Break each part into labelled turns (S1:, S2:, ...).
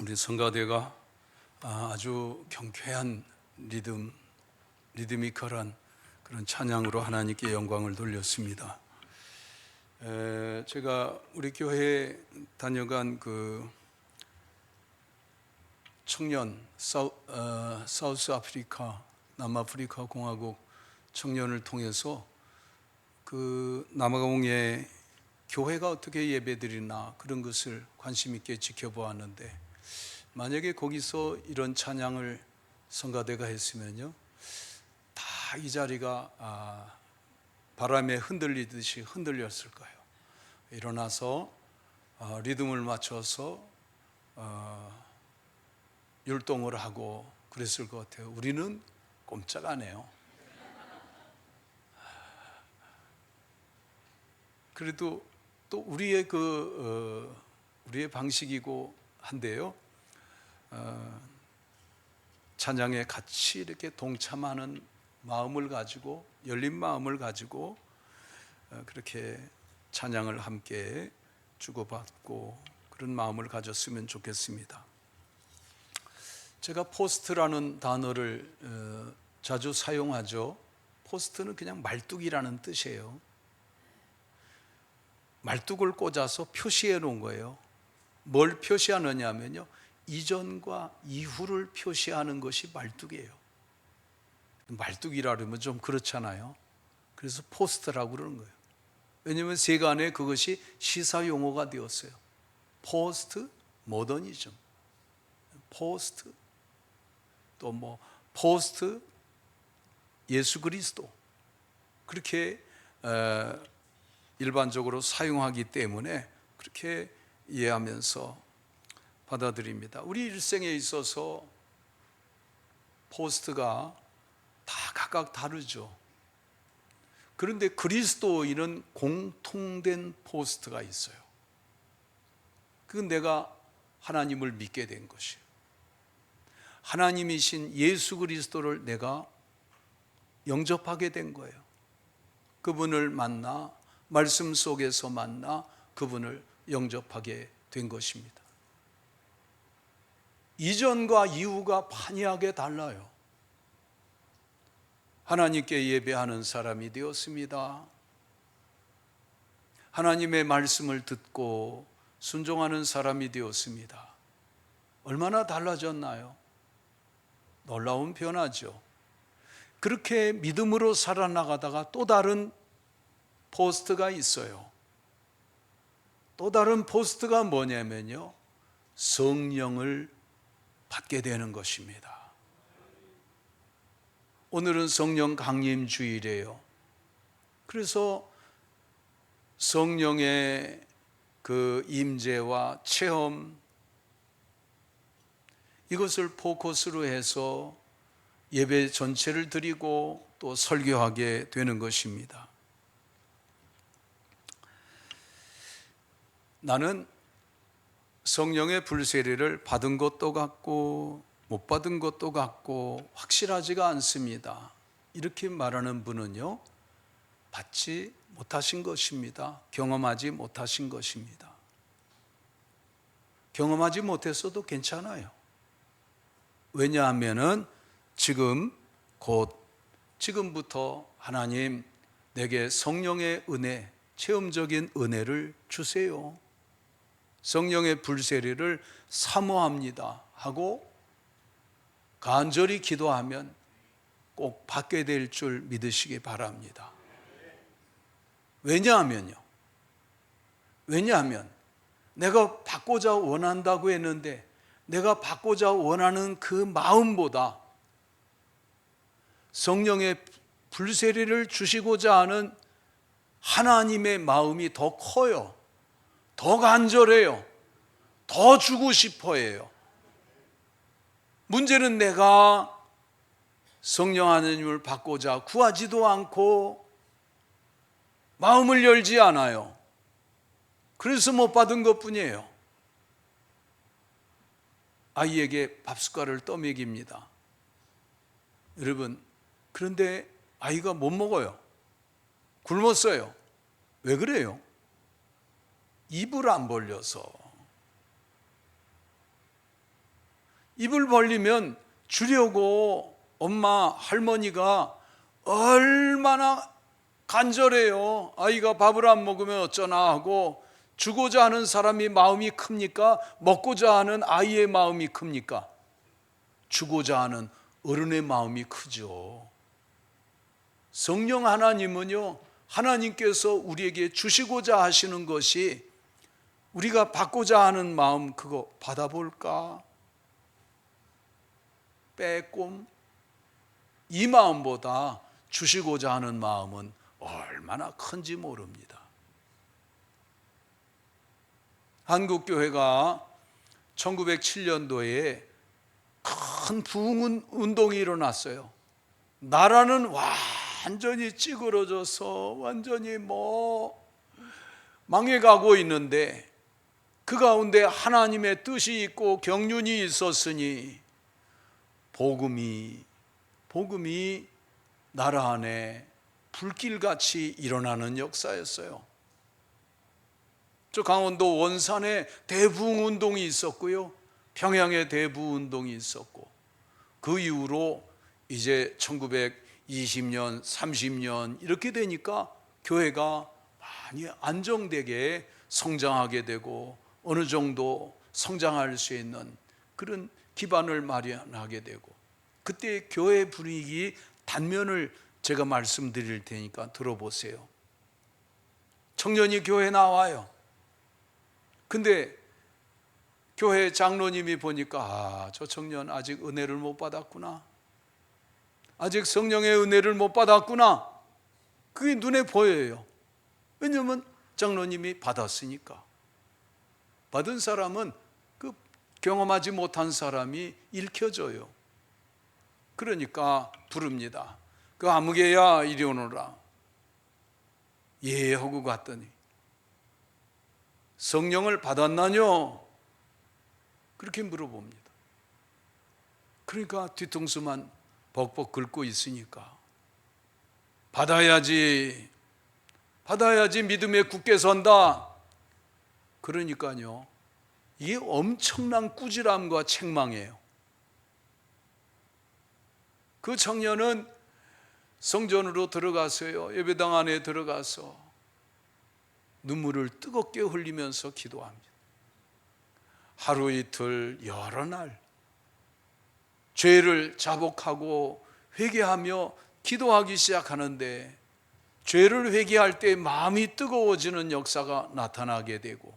S1: 우리 성가대가 아주 경쾌한 리드미컬한 그런 찬양으로 하나님께 영광을 돌렸습니다. 제가 우리 교회에 다녀간 그 청년 사우스 아프리카, 남아프리카 공화국 청년을 통해서 그 남아공의 교회가 어떻게 예배드리나 그런 것을 관심 있게 지켜보았는데, 만약에 거기서 이런 찬양을 성가대가 했으면요, 다 이 자리가 바람에 흔들리듯이 흔들렸을 거예요. 일어나서 리듬을 맞춰서 율동을 하고 그랬을 것 같아요. 우리는 꼼짝 안 해요. 그래도 또 우리의 우리의 방식이고 한데요, 찬양에 같이 이렇게 동참하는 마음을 가지고, 열린 마음을 가지고 그렇게 찬양을 함께 주고받고 그런 마음을 가졌으면 좋겠습니다. 제가 포스트라는 단어를 자주 사용하죠. 포스트는 그냥 말뚝이라는 뜻이에요. 말뚝을 꽂아서 표시해 놓은 거예요. 뭘 표시하느냐 하면요, 이전과 이후를 표시하는 것이 말뚝이에요. 말뚝이라 그러면 좀 그렇잖아요. 그래서 포스트라고 그러는 거예요. 왜냐하면 세간에 그것이 시사 용어가 되었어요. 포스트 모더니즘, 포스트, 또 뭐 포스트 예수 그리스도, 그렇게 일반적으로 사용하기 때문에 그렇게 이해하면서 받아들입니다. 우리 일생에 있어서 포스트가 다 각각 다르죠. 그런데 그리스도인은 공통된 포스트가 있어요. 그건 내가 하나님을 믿게 된 것이에요. 하나님이신 예수 그리스도를 내가 영접하게 된 거예요. 그분을 만나, 말씀 속에서 만나 그분을 영접하게 된 것입니다. 이전과 이후가 판이하게 달라요. 하나님께 예배하는 사람이 되었습니다. 하나님의 말씀을 듣고 순종하는 사람이 되었습니다. 얼마나 달라졌나요? 놀라운 변화죠. 그렇게 믿음으로 살아나가다가 또 다른 포스트가 있어요. 또 다른 포스트가 뭐냐면요, 성령을 받게 되는 것입니다. 오늘은 성령 강림 주일이에요. 그래서 성령의 그 임재와 체험, 이것을 포커스로 해서 예배 전체를 드리고 또 설교하게 되는 것입니다. 나는 성령의 불세례를 받은 것도 같고 못 받은 것도 같고 확실하지가 않습니다. 이렇게 말하는 분은요, 받지 못하신 것입니다. 경험하지 못하신 것입니다. 경험하지 못했어도 괜찮아요. 왜냐하면은 지금부터 하나님 내게 성령의 은혜, 체험적인 은혜를 주세요. 성령의 불세례를 사모합니다 하고 간절히 기도하면 꼭 받게 될 줄 믿으시기 바랍니다. 왜냐하면 내가 받고자 원한다고 했는데, 내가 받고자 원하는 그 마음보다 성령의 불세례를 주시고자 하는 하나님의 마음이 더 커요. 더 간절해요. 더 주고 싶어 해요. 문제는 내가 성령 하나님을 받고자 구하지도 않고 마음을 열지 않아요. 그래서 못 받은 것뿐이에요. 아이에게 밥숟갈을 떠먹입니다. 여러분, 그런데 아이가 못 먹어요. 굶었어요. 왜 그래요? 입을 안 벌려서. 입을 벌리면 주려고 엄마, 할머니가 얼마나 간절해요. 아이가 밥을 안 먹으면 어쩌나 하고, 주고자 하는 사람이 마음이 큽니까? 먹고자 하는 아이의 마음이 큽니까? 주고자 하는 어른의 마음이 크죠. 성령 하나님은요, 하나님께서 우리에게 주시고자 하시는 것이 우리가 받고자 하는 마음, 그거 받아볼까? 빼꼼. 이 마음보다 주시고자 하는 마음은 얼마나 큰지 모릅니다. 한국교회가 1907년도에 큰 부흥운동이 일어났어요. 나라는 완전히 찌그러져서 완전히 망해가고 있는데, 그 가운데 하나님의 뜻이 있고 경륜이 있었으니 복음이 나라 안에 불길같이 일어나는 역사였어요. 저 강원도 원산에 대부흥운동이 있었고요, 평양에 대부흥운동이 있었고, 그 이후로 이제 1920년, 30년 이렇게 되니까 교회가 많이 안정되게 성장하게 되고 어느 정도 성장할 수 있는 그런 기반을 마련하게 되고, 그때 교회 분위기 단면을 제가 말씀드릴 테니까 들어보세요. 청년이 교회 나와요. 근데 교회 장로님이 보니까 저 청년 아직 은혜를 못 받았구나, 아직 성령의 은혜를 못 받았구나, 그게 눈에 보여요. 왜냐하면 장로님이 받았으니까. 받은 사람은 그 경험하지 못한 사람이 읽혀져요. 그러니까 부릅니다. 그 아무개야 이리 오너라. 예 하고 갔더니 성령을 받았나뇨? 그렇게 물어봅니다. 그러니까 뒤통수만 벅벅 긁고 있으니까 받아야지 믿음에 굳게 선다. 그러니까요, 이게 엄청난 꾸지람과 책망이에요. 그 청년은 성전으로 들어가서요, 예배당 안에 들어가서 눈물을 뜨겁게 흘리면서 기도합니다. 하루 이틀 여러 날 죄를 자복하고 회개하며 기도하기 시작하는데, 죄를 회개할 때 마음이 뜨거워지는 역사가 나타나게 되고,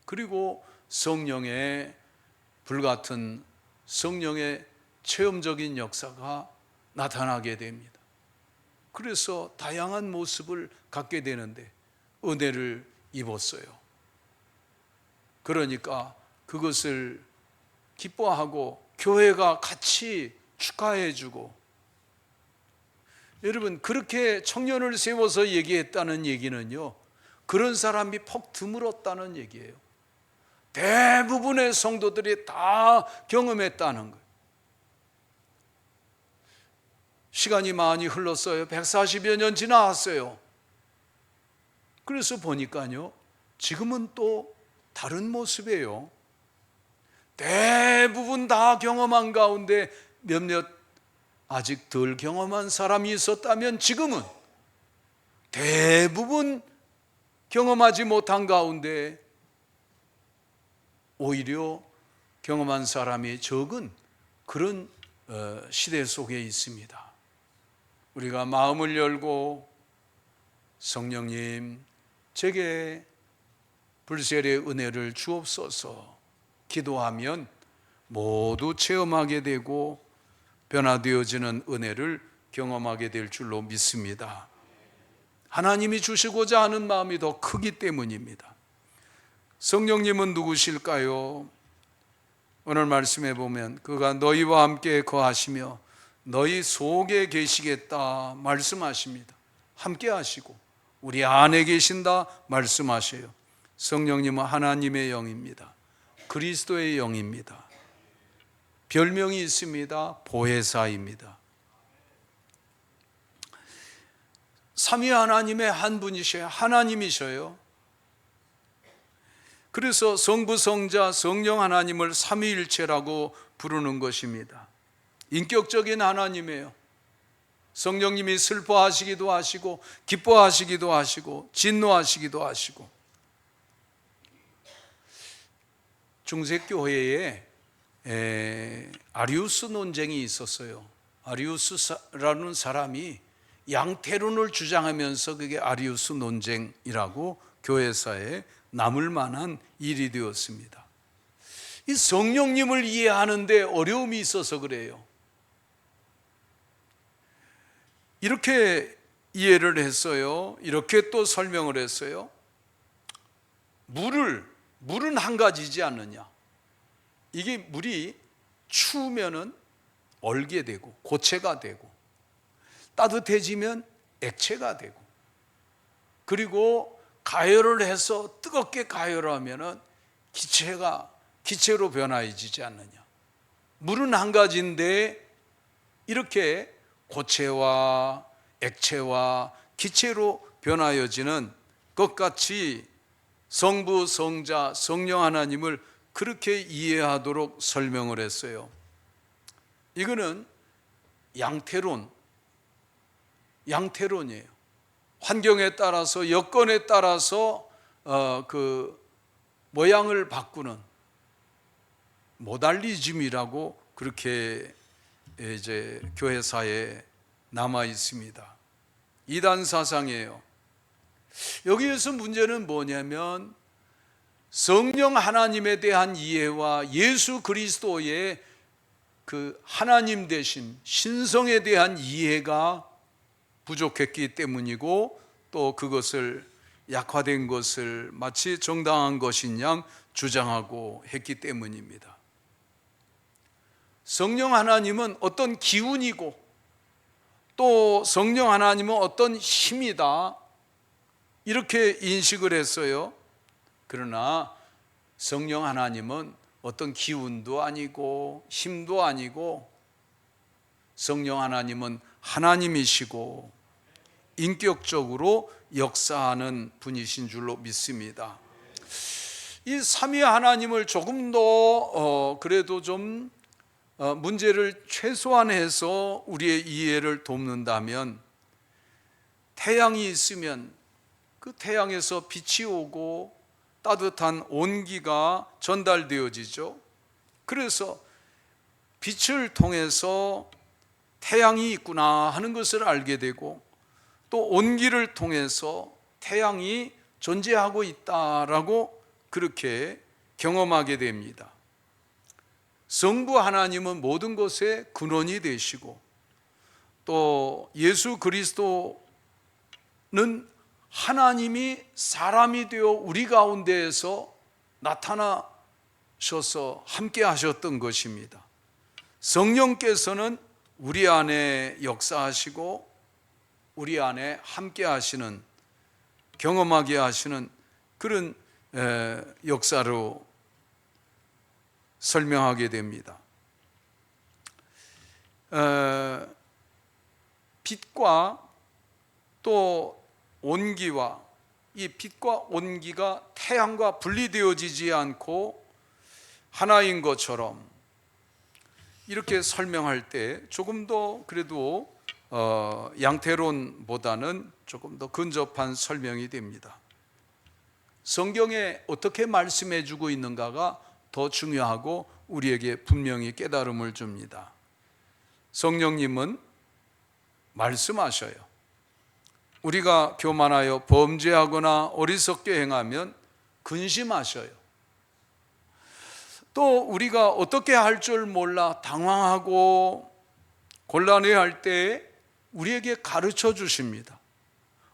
S1: 그리고 성령의 불같은 성령의 체험적인 역사가 나타나게 됩니다. 그래서 다양한 모습을 갖게 되는데 은혜를 입었어요. 그러니까 그것을 기뻐하고 교회가 같이 축하해 주고, 여러분 그렇게 청년을 세워서 얘기했다는 얘기는요, 그런 사람이 폭 드물었다는 얘기예요. 대부분의 성도들이 다 경험했다는 거예요. 시간이 많이 흘렀어요. 140여 년 지나왔어요. 그래서 보니까요, 지금은 또 다른 모습이에요. 대부분 다 경험한 가운데 몇몇 아직 덜 경험한 사람이 있었다면, 지금은 대부분 경험하지 못한 가운데 오히려 경험한 사람이 적은 그런 시대 속에 있습니다. 우리가 마음을 열고 성령님 제게 불세례의 은혜를 주옵소서 기도하면 모두 체험하게 되고 변화되어지는 은혜를 경험하게 될 줄로 믿습니다. 하나님이 주시고자 하는 마음이 더 크기 때문입니다. 성령님은 누구실까요? 오늘 말씀해 보면 그가 너희와 함께 거하시며 너희 속에 계시겠다 말씀하십니다. 함께 하시고 우리 안에 계신다 말씀하셔요. 성령님은 하나님의 영입니다. 그리스도의 영입니다. 별명이 있습니다. 보혜사입니다. 삼위 하나님의 한 분이셔요. 하나님이셔요. 그래서 성부, 성자, 성령 하나님을 삼위일체라고 부르는 것입니다. 인격적인 하나님이에요. 성령님이 슬퍼하시기도 하시고 기뻐하시기도 하시고 진노하시기도 하시고. 중세교회에 아리우스 논쟁이 있었어요. 아리우스라는 사람이 양태론을 주장하면서 그게 아리우스 논쟁이라고 교회사에 남을 만한 일이 되었습니다. 이 성령님을 이해하는데 어려움이 있어서 그래요. 이렇게 이해를 했어요. 이렇게 또 설명을 했어요. 물은 한 가지지 않느냐. 이게 물이 추우면은 얼게 되고 고체가 되고 따뜻해지면 액체가 되고 그리고 가열을 해서 뜨겁게 가열하면은 기체로 변화해지지 않느냐. 물은 한 가지인데 이렇게 고체와 액체와 기체로 변하여지는 것 같이 성부, 성자, 성령 하나님을 그렇게 이해하도록 설명을 했어요. 이거는 양태론이에요. 환경에 따라서 여건에 따라서 그 모양을 바꾸는 모달리즘이라고 그렇게 이제 교회사에 남아 있습니다. 이단 사상이에요. 여기에서 문제는 뭐냐면 성령 하나님에 대한 이해와 예수 그리스도의 그 하나님 되신 신성에 대한 이해가 부족했기 때문이고 또 그것을 약화된 것을 마치 정당한 것인 양 주장하고 했기 때문입니다. 성령 하나님은 어떤 기운이고 또 성령 하나님은 어떤 힘이다 이렇게 인식을 했어요. 그러나 성령 하나님은 어떤 기운도 아니고 힘도 아니고 성령 하나님은 하나님이시고 인격적으로 역사하는 분이신 줄로 믿습니다. 이 삼위 하나님을 조금 더 그래도 좀 문제를 최소화해서 우리의 이해를 돕는다면 태양이 있으면 그 태양에서 빛이 오고 따뜻한 온기가 전달되어지죠. 그래서 빛을 통해서 태양이 있구나 하는 것을 알게 되고 또 온기를 통해서 태양이 존재하고 있다라고 그렇게 경험하게 됩니다. 성부 하나님은 모든 것의 근원이 되시고 또 예수 그리스도는 하나님이 사람이 되어 우리 가운데에서 나타나셔서 함께 하셨던 것입니다. 성령께서는 우리 안에 역사하시고 우리 안에 함께 하시는, 경험하게 하시는 그런 역사로 설명하게 됩니다. 빛과 또 온기와 이 빛과 온기가 태양과 분리되어지지 않고 하나인 것처럼 이렇게 설명할 때 조금 더 그래도 양태론보다는 조금 더 근접한 설명이 됩니다. 성경에 어떻게 말씀해 주고 있는가가 더 중요하고 우리에게 분명히 깨달음을 줍니다. 성령님은 말씀하셔요. 우리가 교만하여 범죄하거나 어리석게 행하면 근심하셔요. 또 우리가 어떻게 할 줄 몰라 당황하고 곤란해할 때 우리에게 가르쳐 주십니다.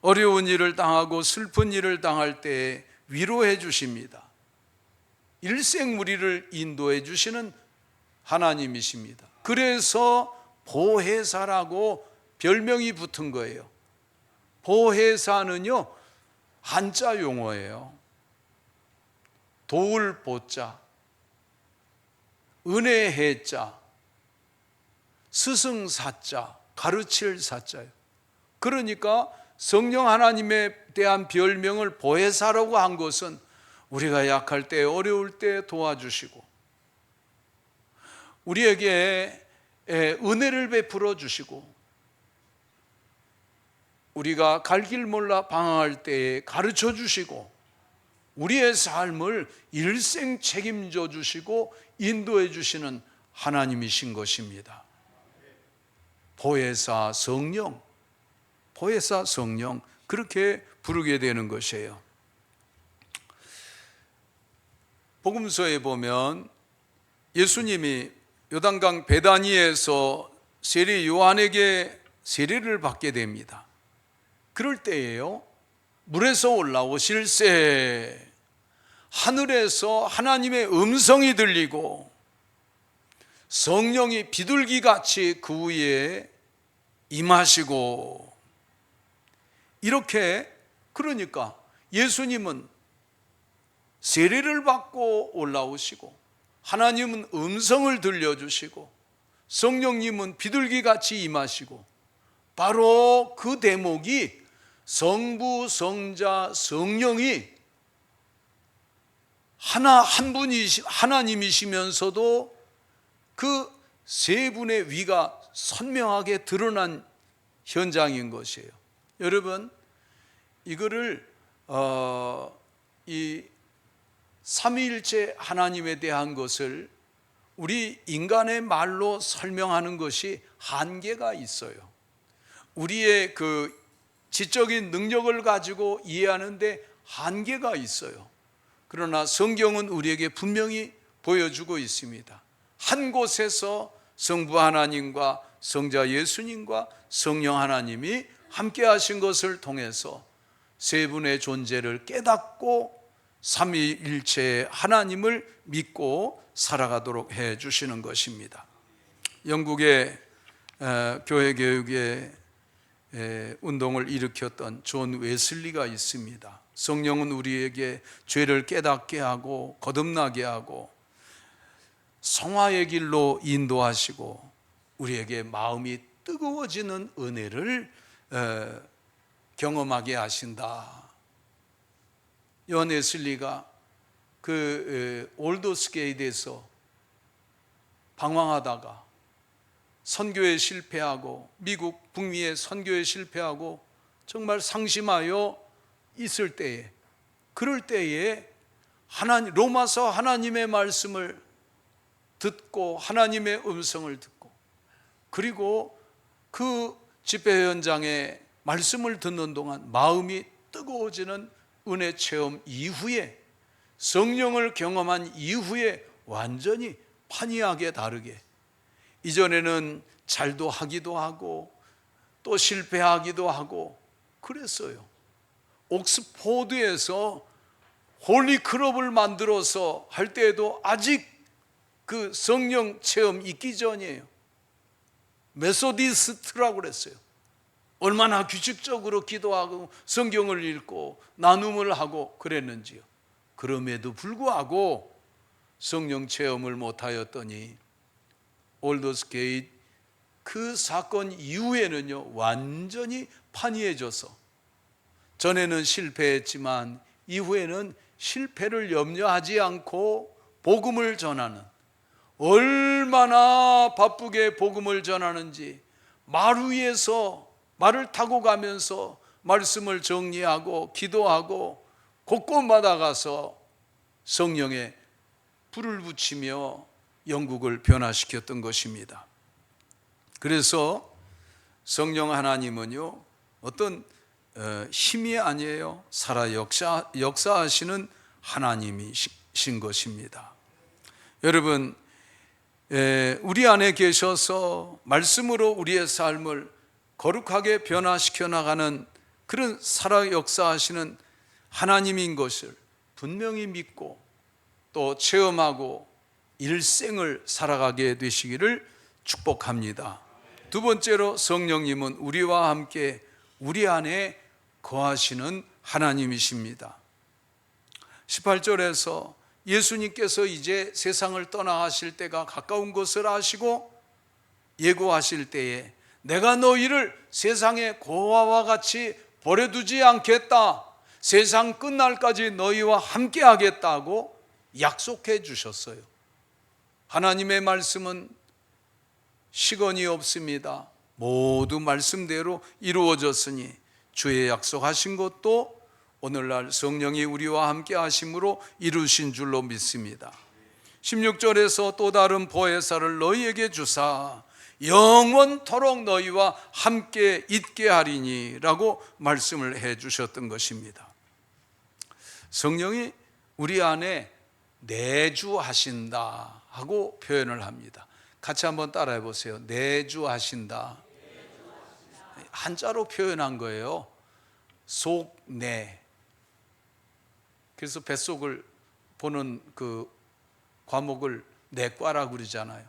S1: 어려운 일을 당하고 슬픈 일을 당할 때 위로해 주십니다. 일생무리를 인도해 주시는 하나님이십니다. 그래서 보혜사라고 별명이 붙은 거예요. 보혜사는요 한자 용어예요. 도울 보자, 은혜의 자, 스승 사자, 가르칠 사자예요. 그러니까 성령 하나님에 대한 별명을 보혜사라고 한 것은 우리가 약할 때, 어려울 때 도와주시고 우리에게 은혜를 베풀어 주시고 우리가 갈 길 몰라 방황할 때에 가르쳐 주시고 우리의 삶을 일생 책임져 주시고 인도해 주시는 하나님이신 것입니다. 보혜사 성령, 보혜사 성령, 그렇게 부르게 되는 것이에요. 복음서에 보면 예수님이 요단강 베다니에서 세례 요한에게 세례를 받게 됩니다. 그럴 때에요, 물에서 올라오실새 하늘에서 하나님의 음성이 들리고 성령이 비둘기같이 그 위에 임하시고, 이렇게, 그러니까 예수님은 세례를 받고 올라오시고 하나님은 음성을 들려주시고 성령님은 비둘기같이 임하시고, 바로 그 대목이 성부, 성자, 성령이 한 분이 하나님이시면서도 그 세 분의 위가 선명하게 드러난 현장인 것이에요. 여러분, 이거를 이 삼위일체 하나님에 대한 것을 우리 인간의 말로 설명하는 것이 한계가 있어요. 우리의 그 지적인 능력을 가지고 이해하는데 한계가 있어요. 그러나 성경은 우리에게 분명히 보여주고 있습니다. 한 곳에서 성부 하나님과 성자 예수님과 성령 하나님이 함께 하신 것을 통해서 세 분의 존재를 깨닫고 삼위일체의 하나님을 믿고 살아가도록 해 주시는 것입니다. 영국의 교회 개혁의 운동을 일으켰던 존 웨슬리가 있습니다. 성령은 우리에게 죄를 깨닫게 하고 거듭나게 하고 성화의 길로 인도하시고 우리에게 마음이 뜨거워지는 은혜를 경험하게 하신다. 존 웨슬리가 그 올더스게이트에서 방황하다가 선교에 실패하고 미국 북미에 선교에 실패하고 정말 상심하여 있을 때에, 그럴 때에 로마서 하나님의 말씀을 듣고 하나님의 음성을 듣고, 그리고 그 집회 현장에 말씀을 듣는 동안 마음이 뜨거워지는 은혜 체험 이후에, 성령을 경험한 이후에 완전히 판이하게 다르게, 이전에는 잘도 하기도 하고 또 실패하기도 하고 그랬어요. 옥스포드에서 홀리클럽을 만들어서 할 때에도 아직 그 성령 체험 있기 전이에요. 메소디스트라고 그랬어요. 얼마나 규칙적으로 기도하고 성경을 읽고 나눔을 하고 그랬는지요. 그럼에도 불구하고 성령 체험을 못하였더니 올더스게이트 그 사건 이후에는요 완전히 판이해져서, 전에는 실패했지만 이후에는 실패를 염려하지 않고 복음을 전하는, 얼마나 바쁘게 복음을 전하는지 말 위에서 말을 타고 가면서 말씀을 정리하고 기도하고 곳곳마다 가서 성령에 불을 붙이며 영국을 변화시켰던 것입니다. 그래서 성령 하나님은요 어떤 힘이 아니에요. 살아 역사하시는 하나님이신 것입니다. 여러분, 우리 안에 계셔서 말씀으로 우리의 삶을 거룩하게 변화시켜 나가는 그런 살아 역사하시는 하나님인 것을 분명히 믿고 또 체험하고 일생을 살아가게 되시기를 축복합니다. 두 번째로, 성령님은 우리와 함께 우리 안에 거하시는 하나님이십니다. 18절에서 예수님께서 이제 세상을 떠나가실 때가 가까운 것을 아시고 예고하실 때에 내가 너희를 세상의 고아와 같이 버려두지 않겠다, 세상 끝날까지 너희와 함께 하겠다고 약속해 주셨어요. 하나님의 말씀은 시건이 없습니다. 모두 말씀대로 이루어졌으니 주의 약속하신 것도 오늘날 성령이 우리와 함께 하심으로 이루신 줄로 믿습니다. 16절에서 또 다른 보혜사를 너희에게 주사 영원토록 너희와 함께 있게 하리니 라고 말씀을 해 주셨던 것입니다. 성령이 우리 안에 내주하신다 하고 표현을 합니다. 같이 한번 따라해 보세요. 내주하신다. 한자로 표현한 거예요. 속내. 그래서 뱃속을 보는 그 과목을 내과라고 그러잖아요.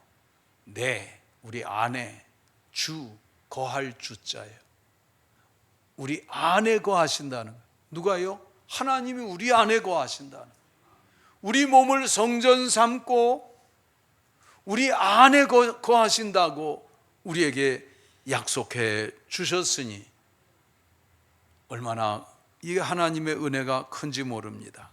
S1: 내, 우리 안에, 주, 거할 주자예요. 우리 안에 거하신다는 거예요. 누가요? 하나님이 우리 안에 거하신다는 거예요. 우리 몸을 성전 삼고 우리 안에 거하신다고 우리에게 약속해 주셨으니 얼마나 이 하나님의 은혜가 큰지 모릅니다.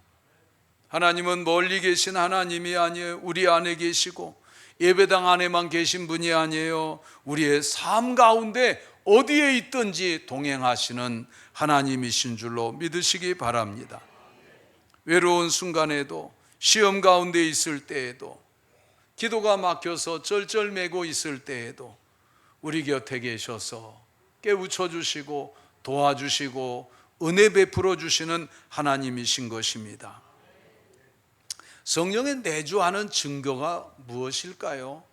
S1: 하나님은 멀리 계신 하나님이 아니에요. 우리 안에 계시고 예배당 안에만 계신 분이 아니에요. 우리의 삶 가운데 어디에 있든지 동행하시는 하나님이신 줄로 믿으시기 바랍니다. 외로운 순간에도, 시험 가운데 있을 때에도, 기도가 막혀서 쩔쩔매고 있을 때에도 우리 곁에 계셔서 깨우쳐 주시고 도와주시고 은혜 베풀어 주시는 하나님이신 것입니다. 성령의 내주하는 증거가 무엇일까요?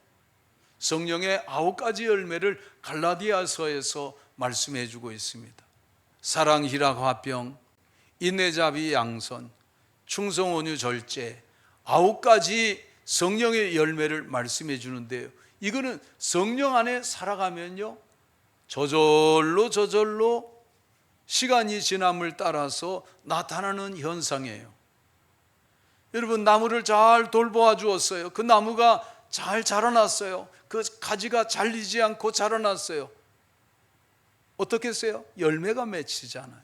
S1: 성령의 9가지 열매를 갈라디아서에서 말씀해 주고 있습니다. 사랑, 희락, 화평, 인내, 자비, 양선, 충성, 온유, 절제, 9가지 성령의 열매를 말씀해 주는데요, 이거는 성령 안에 살아가면요 저절로 시간이 지남을 따라서 나타나는 현상이에요. 여러분, 나무를 잘 돌보아 주었어요. 그 나무가 잘 자라났어요. 그 가지가 잘리지 않고 자라났어요. 어떻게 했어요? 열매가 맺히잖아요.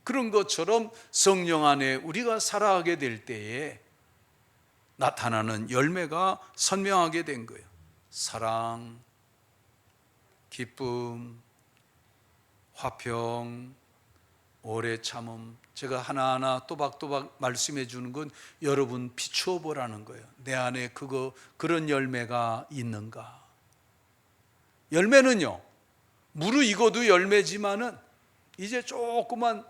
S1: 그런 것처럼 성령 안에 우리가 살아가게 될 때에 나타나는 열매가 선명하게 된 거예요. 사랑, 기쁨, 화평, 오래 참음. 제가 하나하나 또박또박 말씀해 주는 건 여러분 비추어 보라는 거예요. 내 안에 그런 열매가 있는가? 열매는요, 무르익어도 열매지만은 이제 조그만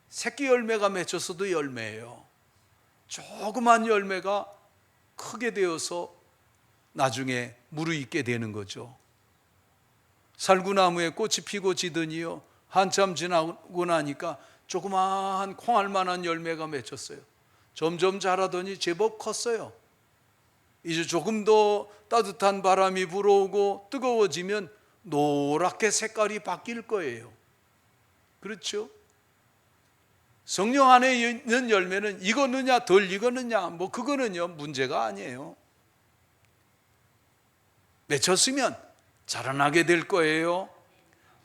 S1: 새끼 열매가 맺혔어도 열매예요. 조그만 열매가 크게 되어서 나중에 무르익게 되는 거죠. 살구나무에 꽃이 피고 지더니요, 한참 지나고 나니까 조그마한 콩알만한 열매가 맺혔어요. 점점 자라더니 제법 컸어요. 이제 조금 더 따뜻한 바람이 불어오고 뜨거워지면 노랗게 색깔이 바뀔 거예요. 그렇죠? 성령 안에 있는 열매는 익었느냐 덜 익었느냐 그거는요 문제가 아니에요. 맺혔으면 자라나게 될 거예요.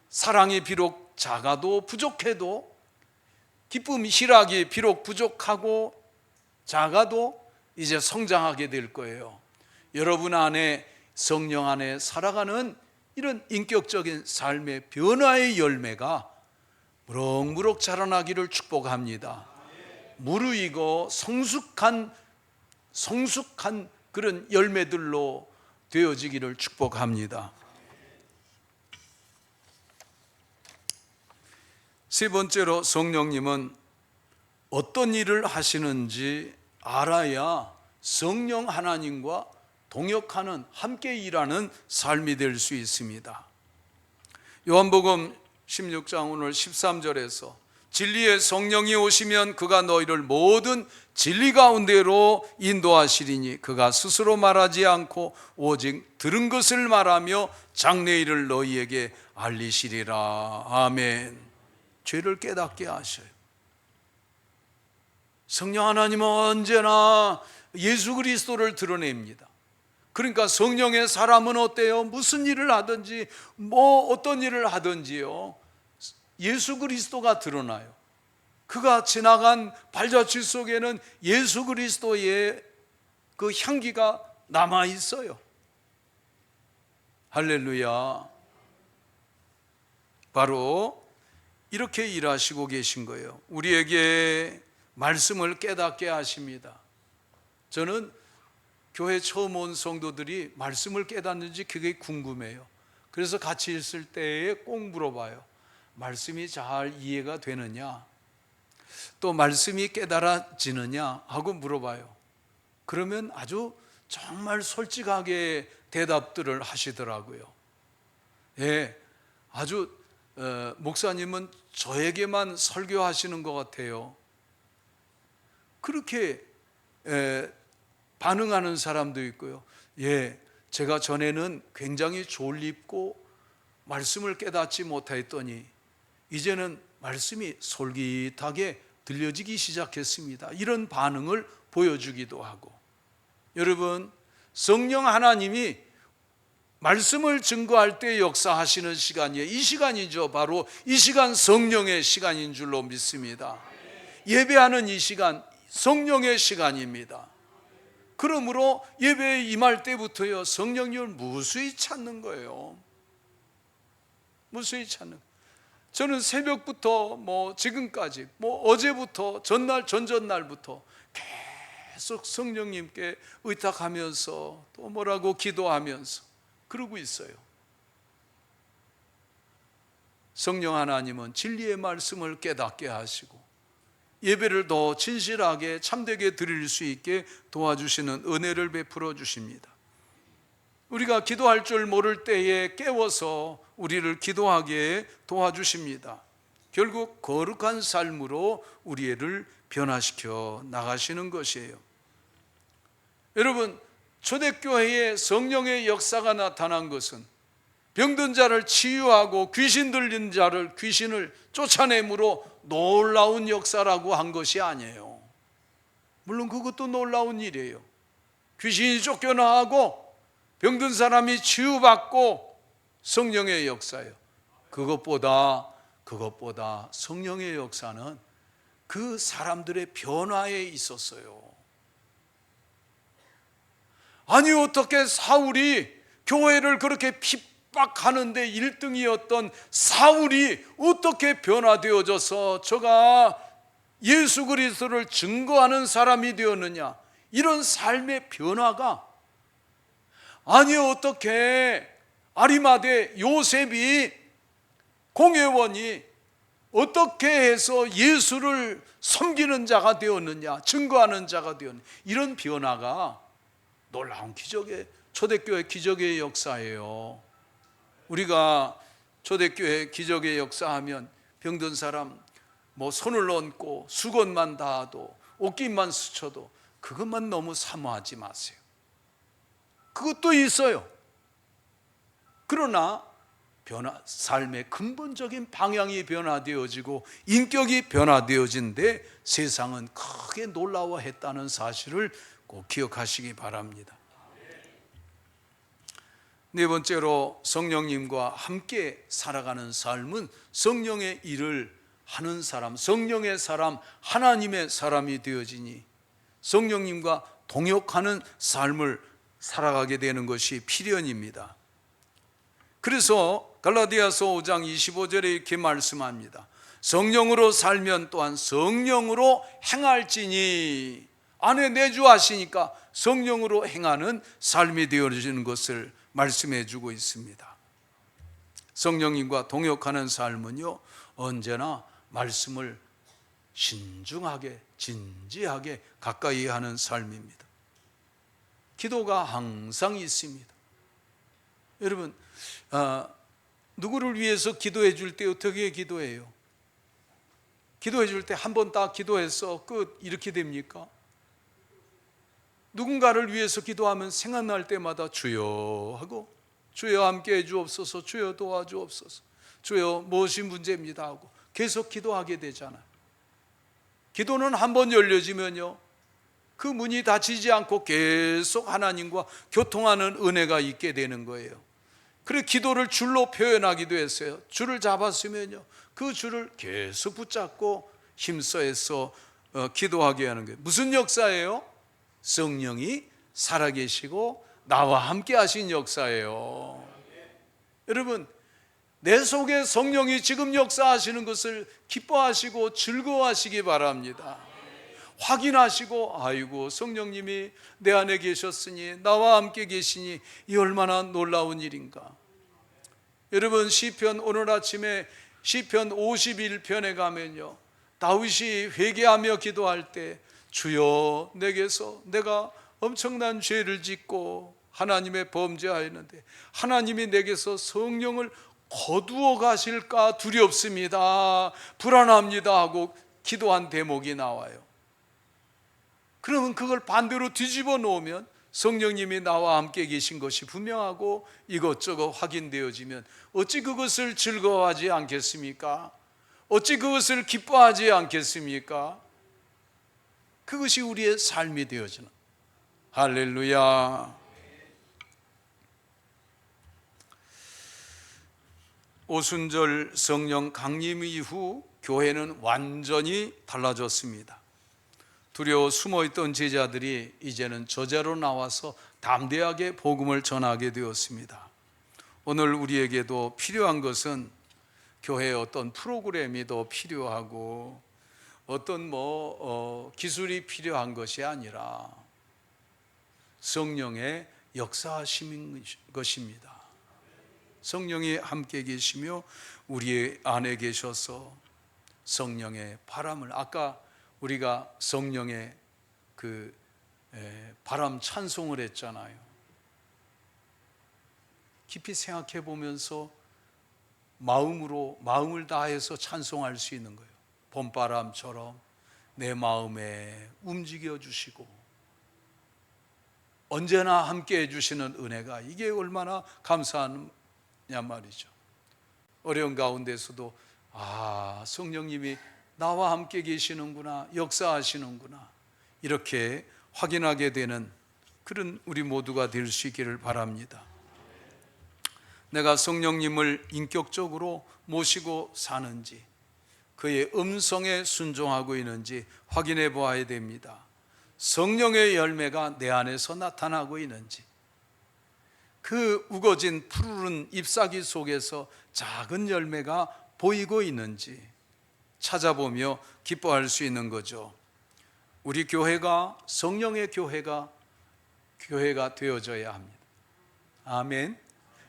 S1: 사랑이 비록 작아도 부족해도, 기쁨, 희락이 비록 부족하고 작아도 이제 성장하게 될 거예요. 여러분 안에, 성령 안에 살아가는 이런 인격적인 삶의 변화의 열매가 무럭무럭 자라나기를 축복합니다. 무르익어 성숙한 그런 열매들로 되어지기를 축복합니다. 세 번째로, 성령님은 어떤 일을 하시는지 알아야 성령 하나님과 동역하는, 함께 일하는 삶이 될 수 있습니다. 요한복음 16장 오늘 13절에서 진리의 성령이 오시면 그가 너희를 모든 진리 가운데로 인도하시리니 그가 스스로 말하지 않고 오직 들은 것을 말하며 장래일을 너희에게 알리시리라. 아멘. 죄를 깨닫게 하셔요. 성령 하나님은 언제나 예수 그리스도를 드러냅니다. 그러니까 성령의 사람은 어때요? 무슨 일을 하든지 어떤 일을 하든지요, 예수 그리스도가 드러나요. 그가 지나간 발자취 속에는 예수 그리스도의 그 향기가 남아 있어요. 할렐루야. 바로 이렇게 일하시고 계신 거예요. 우리에게 말씀을 깨닫게 하십니다. 저는 교회 처음 온 성도들이 말씀을 깨닫는지 그게 궁금해요. 그래서 같이 있을 때에 꼭 물어봐요. 말씀이 잘 이해가 되느냐? 또 말씀이 깨달아지느냐? 하고 물어봐요. 그러면 아주 정말 솔직하게 대답들을 하시더라고요. 예, 아주 목사님은 저에게만 설교하시는 것 같아요. 그렇게 반응하는 사람도 있고요. 예, 제가 전에는 굉장히 졸립고 말씀을 깨닫지 못했더니 이제는 말씀이 솔깃하게 들려지기 시작했습니다. 이런 반응을 보여주기도 하고. 여러분, 성령 하나님이 말씀을 증거할 때 역사하시는 시간이에요. 이 시간이죠. 바로 이 시간 성령의 시간인 줄로 믿습니다. 예배하는 이 시간 성령의 시간입니다. 그러므로 예배에 임할 때부터요, 성령님을 무수히 찾는 거예요. 무수히 찾는 거예요. 저는 새벽부터 지금까지 어제부터 전날 전전날부터 계속 성령님께 의탁하면서 또 뭐라고 기도하면서 그러고 있어요. 성령 하나님은 진리의 말씀을 깨닫게 하시고 예배를 더 진실하게 참되게 드릴 수 있게 도와주시는 은혜를 베풀어 주십니다. 우리가 기도할 줄 모를 때에 깨워서 우리를 기도하게 도와주십니다. 결국 거룩한 삶으로 우리를 변화시켜 나가시는 것이에요. 여러분, 초대교회에 성령의 역사가 나타난 것은 병든 자를 치유하고 귀신 들린 자를 귀신을 쫓아내므로 놀라운 역사라고 한 것이 아니에요. 물론 그것도 놀라운 일이에요. 귀신이 쫓겨나가고 병든 사람이 치유받고 성령의 역사예요. 그것보다 성령의 역사는 그 사람들의 변화에 있었어요. 아니, 어떻게 사울이 교회를 그렇게 핍박하는데 1등이었던 사울이 어떻게 변화되어져서 저가 예수 그리스도를 증거하는 사람이 되었느냐? 이런 삶의 변화가, 아니 어떻게 아리마대 요셉이 공회원이 어떻게 해서 예수를 섬기는 자가 되었느냐, 증거하는 자가 되었느냐, 이런 변화가 놀라운 기적의, 초대교회 기적의 역사예요. 우리가 초대교회 기적의 역사하면 병든 사람 손을 얹고 수건만 닿아도 옷깃만 스쳐도 그것만 너무 사모하지 마세요. 그것도 있어요. 그러나 삶의 근본적인 방향이 변화되어지고 인격이 변화되어진데 세상은 크게 놀라워했다는 사실을 꼭 기억하시기 바랍니다. 네 번째로, 성령님과 함께 살아가는 삶은 성령의 일을 하는 사람, 성령의 사람, 하나님의 사람이 되어지니 성령님과 동역하는 삶을 살아가게 되는 것이 필연입니다. 그래서 갈라디아서 5장 25절에 이렇게 말씀합니다. 성령으로 살면 또한 성령으로 행할지니, 안에 내주하시니까 성령으로 행하는 삶이 되어지는 것을 말씀해 주고 있습니다. 성령님과 동역하는 삶은요, 언제나 말씀을 신중하게 진지하게 가까이 하는 삶입니다. 기도가 항상 있습니다. 여러분, 누구를 위해서 기도해 줄 때 어떻게 기도해요? 기도해 줄 때 한 번 딱 기도해서 끝, 이렇게 됩니까? 누군가를 위해서 기도하면 생각날 때마다 주여 하고, 주여 함께해 주옵소서, 주여 도와주옵소서, 주여 무엇이 문제입니다 하고 계속 기도하게 되잖아요. 기도는 한 번 열려지면요, 그 문이 닫히지 않고 계속 하나님과 교통하는 은혜가 있게 되는 거예요. 그래서 기도를 줄로 표현하기도 했어요. 줄을 잡았으면요, 그 줄을 계속 붙잡고 힘써서 기도하게 하는 거예요. 무슨 역사예요? 성령이 살아계시고 나와 함께 하신 역사예요. 여러분, 내 속에 성령이 지금 역사하시는 것을 기뻐하시고 즐거워하시기 바랍니다. 확인하시고, 아이고 성령님이 내 안에 계셨으니, 나와 함께 계시니 이 얼마나 놀라운 일인가. 여러분, 시편, 오늘 아침에 시편 51편에 가면요, 다윗이 회개하며 기도할 때, 주여 내게서 내가 엄청난 죄를 짓고 하나님의 범죄하였는데 하나님이 내게서 성령을 거두어 가실까 두렵습니다, 불안합니다 하고 기도한 대목이 나와요. 그러면 그걸 반대로 뒤집어 놓으면 성령님이 나와 함께 계신 것이 분명하고 이것저것 확인되어지면 어찌 그것을 즐거워하지 않겠습니까? 어찌 그것을 기뻐하지 않겠습니까? 그것이 우리의 삶이 되어지는, 할렐루야. 오순절 성령 강림 이후 교회는 완전히 달라졌습니다. 두려워 숨어있던 제자들이 이제는 저자로 나와서 담대하게 복음을 전하게 되었습니다. 오늘 우리에게도 필요한 것은 교회의 어떤 프로그램이 더 필요하고 어떤 기술이 필요한 것이 아니라 성령의 역사하심인 것입니다. 성령이 함께 계시며 우리 안에 계셔서 성령의 바람을, 아까 우리가 성령의 그 바람 찬송을 했잖아요. 깊이 생각해 보면서 마음을 다해서 찬송할 수 있는 거예요. 봄바람처럼 내 마음에 움직여 주시고 언제나 함께 해주시는 은혜가, 이게 얼마나 감사하냐 말이죠. 어려운 가운데서도 성령님이 나와 함께 계시는구나, 역사하시는구나, 이렇게 확인하게 되는 그런 우리 모두가 될 수 있기를 바랍니다. 내가 성령님을 인격적으로 모시고 사는지, 그의 음성에 순종하고 있는지 확인해 보아야 됩니다. 성령의 열매가 내 안에서 나타나고 있는지, 그 우거진 푸르른 잎사귀 속에서 작은 열매가 보이고 있는지 찾아보며 기뻐할 수 있는 거죠. 우리 교회가 성령의 교회가 되어져야 합니다. 아멘.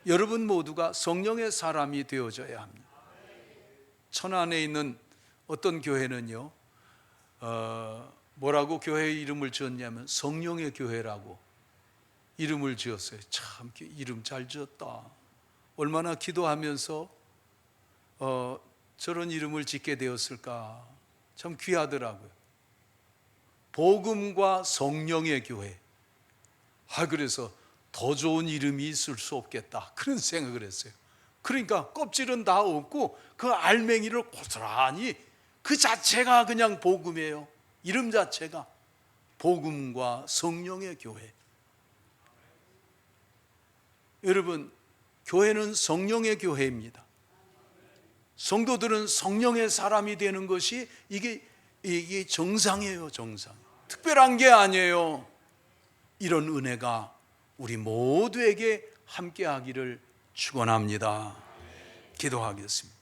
S1: 여러분 모두가 성령의 사람이 되어져야 합니다. 천안에 있는 어떤 교회는요, 뭐라고 교회 이름을 지었냐면 성령의 교회라고 이름을 지었어요. 참 이름 잘 지었다. 얼마나 기도하면서 저런 이름을 짓게 되었을까. 참 귀하더라고요. 복음과 성령의 교회. 그래서 더 좋은 이름이 있을 수 없겠다, 그런 생각을 했어요. 그러니까 껍질은 다 없고 그 알맹이를 고스란히, 그 자체가 그냥 복음이에요. 이름 자체가 복음과 성령의 교회. 여러분, 교회는 성령의 교회입니다. 성도들은 성령의 사람이 되는 것이 이게 정상이에요. 정상. 특별한 게 아니에요. 이런 은혜가 우리 모두에게 함께 하기를 축원합니다. 기도하겠습니다.